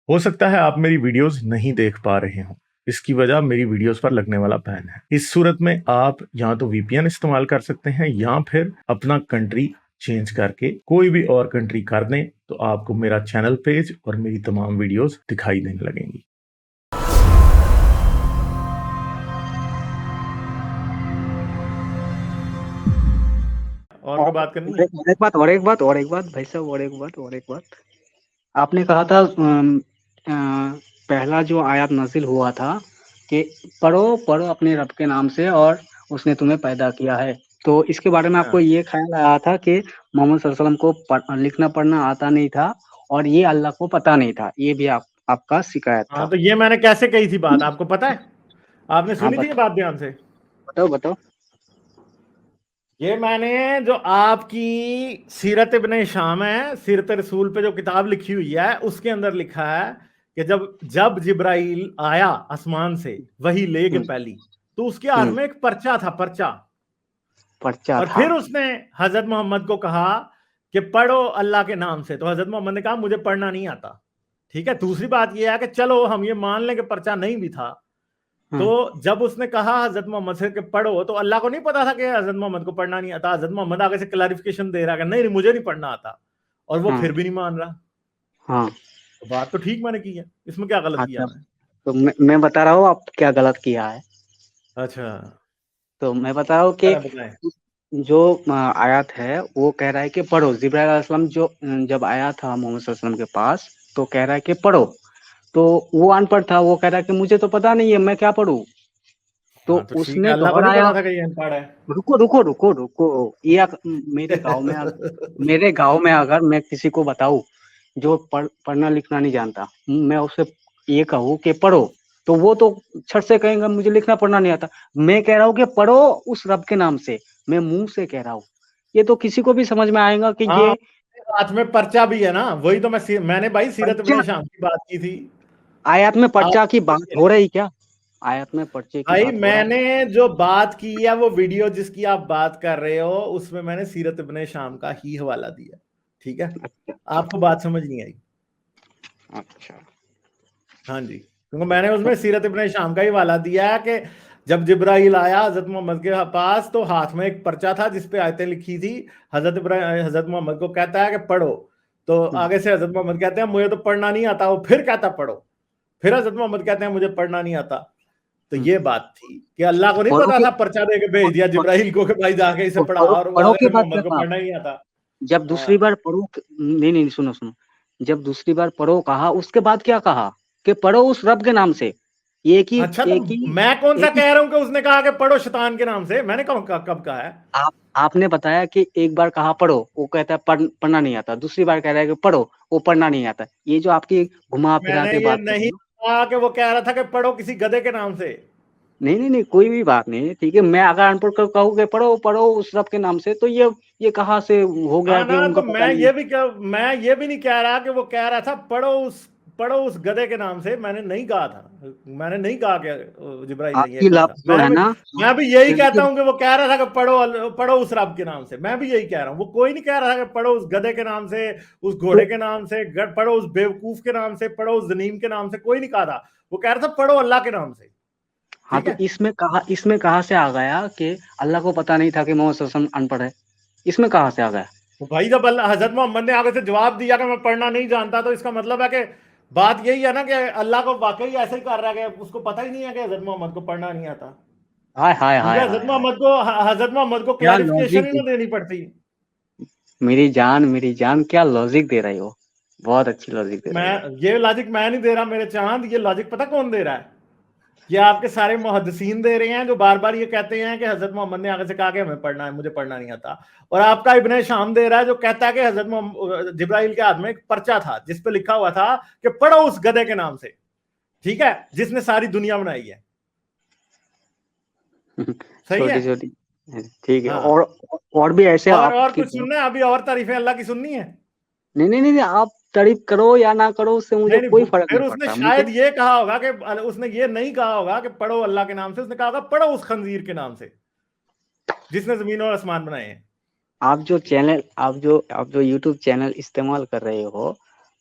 हो सकता है आप मेरी वीडियोस नहीं देख पा रहे हो। इसकी वजह मेरी वीडियोस पर लगने वाला बैन है। इस सूरत में आप या तो वीपीएन इस्तेमाल कर सकते हैं या फिर अपना कंट्री चेंज करके कोई भी और कंट्री कर दें, तो आपको मेरा चैनल पेज और मेरी तमाम वीडियोस दिखाई देने लगेंगी। और कोई बात करनी है? और एक बात भाई साहब, और एक बात। आपने कहा था पहला जो आयत नाजिल हुआ था कि पढ़ो पढ़ो अपने रब के नाम से और उसने तुम्हें पैदा किया है। तो इसके बारे में आपको हाँ ये ख्याल आया था कि मोहम्मद सल्लल्लाहु अलैहि वसल्लम को लिखना पढ़ना आता नहीं था और ये अल्लाह को पता नहीं था, ये भी आपका शिकायत हाँ, था। तो ये मैंने कैसे कही थी बात, आपको पता है? आपने हाँ, सुनी थी ये बात ध्यान से? बताओ बताओ। ये मैंने जो आपकी सीरत इब्ने हिशाम है, सीरत रसूल पे जो किताब लिखी हुई है, उसके अंदर लिखा है कि जब जब जिब्राइल आया आसमान से वही ले के हम्म, पहली, तो उसके हाथ हम्म, में एक पर्चा था, पर्चा। पर्चा और था। फिर उसने हजरत मोहम्मद को कहा कि पढ़ो अल्लाह के नाम से, तो हजरत मोहम्मद ने कहा मुझे पढ़ना नहीं आता। ठीक है, दूसरी बात यह है कि चलो हम ये मान लें कि पर्चा नहीं भी था, तो हाँ, जब उसने कहा हजरत मोहम्मद से कि पढ़ो, तो अल्लाह को नहीं पता था कि हजरत मोहम्मद को पढ़ना नहीं आता। हजरत मोहम्मद आगे से क्लैरिफिकेशन दे रहा है कि नहीं नहीं मुझे नहीं पढ़ना आता, और वो हाँ, फिर भी नहीं मान रहा। हाँ। तो बात तो ठीक मैंने की है, इसमें क्या गलत किया अच्छा, मैं? तो मैं बता रहा हूँ आप क्या गलत किया है। अच्छा, तो मैं बता रहा हूँ कि जरा बताएं। जो आयत है वो कह रहा है कि पढ़ो। जिब्राइल अलैहिस्सलाम जो जब आया था मोहम्मद सल्लल्लाहु अलैहि वसल्लम के पास, तो कह रहा है कि पढ़ो। तो वो अनपढ़ था, वो कह रहा है कि मुझे तो पता नहीं है, मैं क्या पढ़ूँ। तो हाँ तो ठीक है, उसने अल्लाह को नहीं दोहराया। पता था कि ये अनपढ़ है। रुको रुको रुको रुको। ये मेरे गांव में अगर मैं किसी को बताऊं जो पढ़ना लिखना नहीं जानता, मैं उसे ये कहूँ कि पढ़ो, तो वो तो छट से कहेंगे मुझे लिखना पढ़ना नहीं आता। मैं कह रहा हूँ कि पढ़ो उस रब के नाम से, मैं मुंह से कह रहा हूँ। ये तो किसी को भी समझ में आएगा कि हाँ, ये हाथ में पर्चा भी है ना, वही तो मैंने भाई सीरत पर्चा। इब्ने शाम की बात की थी। आयत में आप पर्चा की बात हो रही क्या? आयत में पर्चे की भाई बात हो रहा है? मैंने जो बात की है, वो वीडियो जिसकी आप बात कर रहे हो, उसमें मैंने सीरत इब्ने शाम का ही हवाला दिया। ठीक है, अच्छा अच्छा आपको बात समझ नहीं आई। अच्छा। हाँ जी, क्योंकि मैंने उसमें सीरत इब्ने शाम का ही हवाला दिया है कि जब जिब्राइल आया हजरत मोहम्मद के पास, तो हाथ में एक पर्चा था जिसपे आयतें लिखी थी। हजरत मोहम्मद को कहता है कि पढ़ो, तो हम्म, आगे से हजरत मोहम्मद कहते हैं मुझे तो पढ़ना नहीं आता, वो फिर कहता पढ़ो। फिर हजरत मोहम्मद कहते हैं मुझे पढ़ना नहीं आता। तो हम्म। ये बात थी कि अल्लाह को नहीं पढ़ो पता के था, पर्चा दे के भेज दिया जिब्राइल को कि भाई जाके इसे पढ़ा, पढ़ो और वो पढ़ो के आगे से बाद क्या मोहम्मद को कहा? पढ़ना ही नहीं आता। जब दूसरी हाँ। बार पढ़ो, नहीं नहीं, सुनो सुनो। जब दूसरी बार पढ़ो कहा, उसके बाद क्या कहा? कि पढ़ो उस रब के नाम से। अच्छा, तो मैं कौन सा एक ही। कह रहा हूं कि उसने कहा कि पढ़ो शैतान के नाम से? मैंने कब कहा है? आपने बताया कि एक बार कहा पढ़ो, वो कहता है पढ़ना नहीं आता। दूसरी बार कह रहा है कि पढ़ो, वो पढ़ना नहीं आता। ये जो आपकी घुमा फिरा मैंने के ये बात कर रहे नहीं हो। कहा कि वो कह रहा था कि पढ़ो किसी गधे के नाम से। नहीं नहीं नहीं, कोई भी बात नहीं, ठीक है। मैं अगर अनपढ़ को कहूँ कि पढ़ो पढ़ो उस रब के नाम से, तो ये कहाँ से हो गया हाँ कि ना, उनको तो पता नहीं है? मैं ये भी नहीं कह रहा कि वो कह रहा था पढ़ो उस गधे के नाम से। मैंने नहीं कहा था, मैंने नहीं कहा कि जिब्राइल ने ये आपकी कहा था। लफ्ज जो है ना, मैं भी यही कहता देखिए। हूं कि वो कह रहा था कि पढ़ो उस रब के नाम से। मैं भी यही कह रहा हूं, वो कोई नहीं कह रहा था कि पढ़ो उस गधे के नाम से, उस तो घोड़े के नाम से, पढ़ो उस बेवकूफ के नाम से, पढ़ो उस जनीम के नाम से, कोई नहीं कहा था। वो कह रहा था पढ़ो अल्लाह के नाम से। हाँ, ठीक तो है, इसमें कहा से आ गया कि अल्लाह को पता नहीं था कि मोहम्मद सल्लल्लाहु अलैहि वसल्लम अनपढ़ है? इसमें कहा से आ गया? तो भाई जब अल्लाह हजरत मोहम्मद ने आगे से जवाब दिया कि मैं पढ़ना नहीं जानता, तो इसका मतलब है कि बात यही है ना कि अल्लाह को वाकई ऐसे ही कर रहा है कि उसको पता ही नहीं है कि हजरत मोहम्मद को पढ़ना नहीं आता। हाय हाय मुझे हाय हाय हाय। हजरत मोहम्मद को क्या क्लैरिफिकेशन लॉजिक ही दे, ना देनी पड़ती। मेरी जान क्या लॉजिक दे रही हो। बहुत अच्छी लॉजिक दे रही हो। ये लॉजिक मैं नहीं दे रहा मेरे चांद, ये लॉजिक पता कौन दे रहा है? ये आपके सारे मुहद्दिसीन दे रहे हैं, जो बार बार ये कहते हैं कि हजरत मोहम्मद ने आगे से कहा कि हमें पढ़ना है, मुझे पढ़ना नहीं आता। और आपका इब्ने शाम दे रहा है, जो कहता है कि जिब्राइल के हाथ में एक पर्चा था जिस पे लिखा हुआ था कि पढ़ो उस गधे के नाम से। ठीक है, जिसने सारी दुनिया बनाई है। सही है। छोटी छोटी। ठीक है। हाँ, और भी ऐसे और आपकी कुछ सुनना है अभी? और तारीफें अल्लाह की सुननी है? नहीं नहीं नहीं नहीं, आप तारीफ करो या ना करो, उससे मुझे नहीं नहीं, कोई फर्क फिर नहीं उसने पड़ता मुझे। शायद ये कहा होगा कि उसने ये नहीं कहा होगा कि पढ़ो अल्लाह के नाम से, उसने कहा होगा पढ़ो उस खंजीर के नाम से जिसने जमीन और आसमान बनाए हैं। आप जो यूट्यूब चैनल इस्तेमाल कर रहे हो,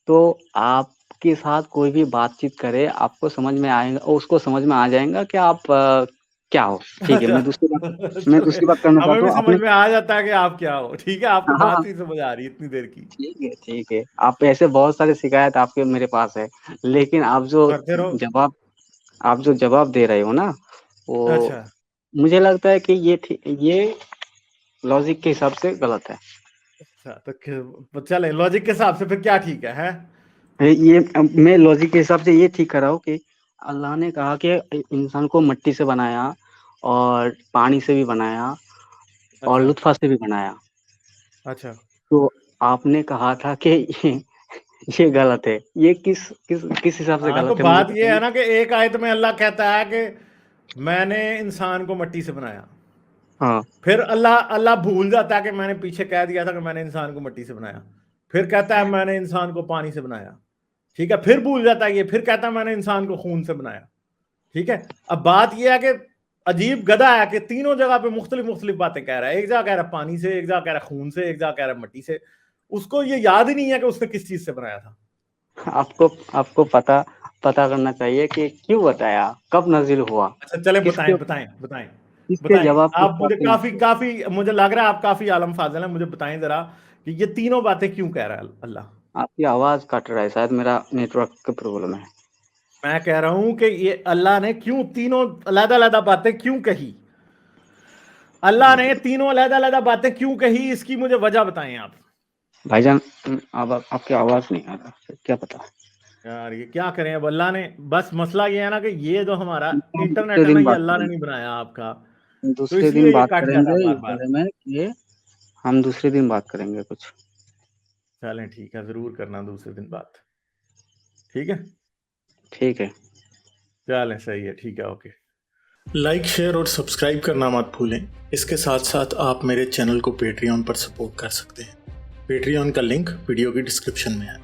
तो आप आपके साथ कोई भी बातचीत करे आपको समझ में आएगा, उसको समझ में आ जाएगा कि आप क्या हो। ठीक है, मैं दूसरी बात करना हमें चाहता भी हूँ समझ अपने। में आ जाता है कि आप क्या हो। ठीक है, आपको हाँ, बात ही समझ आ रही है इतनी देर की। ठीक है। आप ऐसे बहुत सारे शिकायत आपके मेरे पास है, लेकिन करते रहो। आप जो जवाब दे रहे हो ना, वो अच्छा मुझे लगता है कि ये लॉजिक के हिसाब से गलत है। अच्छा, तो चले लॉजिक के हिसाब से फिर क्या ठीक है, हैं? मैं लॉजिक के हिसाब से ये ठीक कर रहा हूँ कि अल्लाह ने कहा कि इंसान को मिट्टी से बनाया और पानी से भी बनाया और अच्छा लुत्फा से भी बनाया। अच्छा। तो आपने कहा था कि ये गलत है। ये किस हिसाब से हाँ, तो गलत है मुझे बात ये है बताइए। ना कि एक आयत में अल्लाह कहता है कि मैंने इंसान को मिट्टी से बनाया। हाँ फिर अल्लाह अल्लाह भूल जाता है कि मैंने पीछे कह दिया था कि मैंने इंसान को मिट्टी से बनाया। फिर कहता है मैंने इंसान को पानी से बनाया। ठीक है, फिर भूल जाता है ये, फिर कहता है मैंने इंसान को खून से बनाया। ठीक है, अब बात यह है कि अजीब गधा है कि तीनों जगह पे मुख्तलिफ मुख्तलिफ बातें कह रहा है। एक जगह कह रहा है पानी से, एक जगह कह रहा है खून से, एक जगह कह रहा है मिट्टी से। उसको ये याद ही नहीं है कि उसने किस चीज से बनाया था। आपको पता करना चाहिए कि क्यों बताया, कब नाजिल हुआ, अच्छा चले, किसके बताएं बताएं बताएं किसके बताएं। जवाब के आप हिसाब मुझे से काफी नाजिल हुआ। काफी मुझे लग रहा है आप काफी आलम फाजल हैं। मुझे बताएं जरा कि ये तीनों बातें क्यों कह रहा है अल्लाह। आपकी आवाज कट रहा है, शायद मेरा नेटवर्क का प्रॉब्लम है। मैं कह रहा हूं कि ये अल्लाह ने क्यों तीनों अलग अलग बातें क्यों कही। अल्लाह ने तीनों अलग अलग बातें क्यों कही, इसकी मुझे वजह बताएं आप। भाईजान, अब आपकी आवाज नहीं आ रहा, क्या पता। यार ये क्या करें अब। अल्लाह ने, बस मसला ये है ना कि ये जो हमारा हम दूसरे इंटरनेट है ना, दिन ये बात अल्लाह ने करेंगे, नहीं बनाया आपका। तो दूसरे दिन इसलिए ये बात कट जाता करेंगे है बार इस बार। बारे में। ये हम दूसरे दिन बात करेंगे कुछ। चलें ठीक है, जरूर करना दूसरे दिन बात। ठीक है, ठीक है। चलें सही है, ठीक है, ओके। लाइक शेयर और सब्सक्राइब करना मत भूलें। इसके साथ साथ आप मेरे चैनल को पेट्रियन पर सपोर्ट कर सकते हैं। पेट्रियन का लिंक वीडियो की डिस्क्रिप्शन में है।